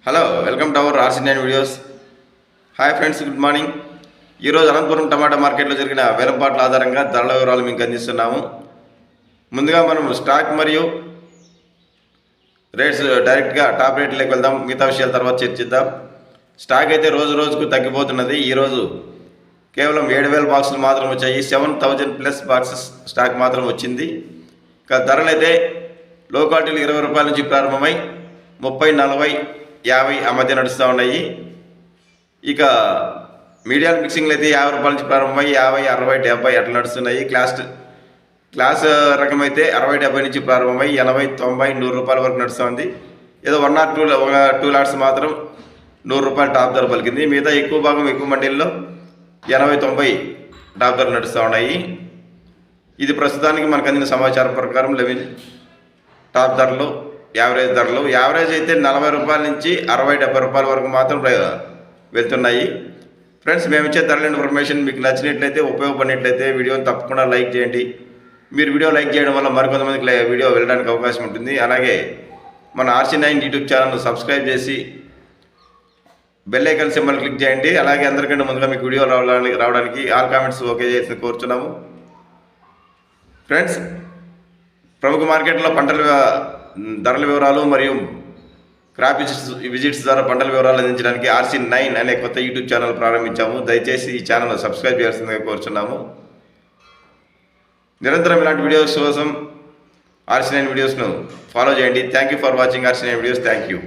Hello welcome to our RC9 videos. Hi friends, good morning. ఈరోజు అనంతపురం టమాటా మార్కెట్లో జరిగిన వేలంపాట్ల ఆధారంగా ధరల వివరాలు మీకు అందిస్తున్నాము. ముందుగా మనం స్టాక్ మరియు రేట్స్ డైరెక్ట్గా టాప్ రేట్లోకి వెళ్దాం. మిగతా విషయాల తర్వాత చర్చిద్దాం. స్టాక్ అయితే రోజు రోజుకు తగ్గిపోతున్నది. ఈరోజు కేవలం 7,000 బాక్సులు మాత్రం వచ్చాయి. 7,000+ బాక్సెస్ స్టాక్ మాత్రం వచ్చింది. ఇక ధరలు అయితే లో క్వాలిటీలు 20 రూపాయల నుంచి ప్రారంభమై 30, 40, 50 ఆ మధ్య నడుస్తూ ఉన్నాయి. ఇక మీడియం మిక్సింగ్లు అయితే 50 రూపాయల నుంచి ప్రారంభమై 50, 60, 70 అట్లా నడుస్తున్నాయి. క్లాస్ రకం అయితే 60, 70 నుంచి ప్రారంభమై 80, 90, 100 రూపాయల వరకు నడుస్తుంది. ఏదో 1 or 2 లాట్స్ మాత్రం 100 రూపాయలు టాప్ ధర పలికింది. మిగతా ఎక్కువ భాగం ఎక్కువ మండీల్లో 80, 90 టాప్ ధరలు నడుస్తూ ఉన్నాయి. ఇది ప్రస్తుతానికి మనకు అందిన సమాచారం ప్రకారం టాప్ ధరలు, యావరేజ్ ధరలు. యావరేజ్ అయితే 40 రూపాయల నుంచి 60, 70 రూపాయల వరకు మాత్రం వెళ్తున్నాయి. ఫ్రెండ్స్, మేము ఇచ్చే ధరల ఇన్ఫర్మేషన్ మీకు నచ్చినట్లయితే, ఉపయోగపడినట్లయితే వీడియోని తప్పకుండా లైక్ చేయండి. మీరు వీడియో లైక్ చేయడం వల్ల మరికొంతమందికి వీడియో వెళ్ళడానికి అవకాశం ఉంటుంది. అలాగే మన RC9 యూట్యూబ్ ఛానల్ను సబ్స్క్రైబ్ చేసి బెల్ ఐకాన్ సింబల్ క్లిక్ చేయండి. అలాగే అందరికంటే ముందుగా మీకు వీడియో రావడానికి ఆల్ కామెంట్స్ ఓకే చేసి కోరుచున్నాము. ఫ్రెండ్స్, ప్రముఖ మార్కెట్లో ధరల వివరాలు మరియు క్రాప్ విజిట్స్ ద్వారా పంటల వివరాలు అందించడానికి RC9 అనే కొత్త యూట్యూబ్ ఛానల్ ప్రారంభించాము. దయచేసి ఈ ఛానల్ సబ్స్క్రైబ్ చేయాల్సిందిగా కోరుచున్నాము. నిరంతరం ఇలాంటి వీడియోస్ కోసం RC9 వీడియోస్ను ఫాలో చేయండి. Thank you for watching RC9 videos. Thank you.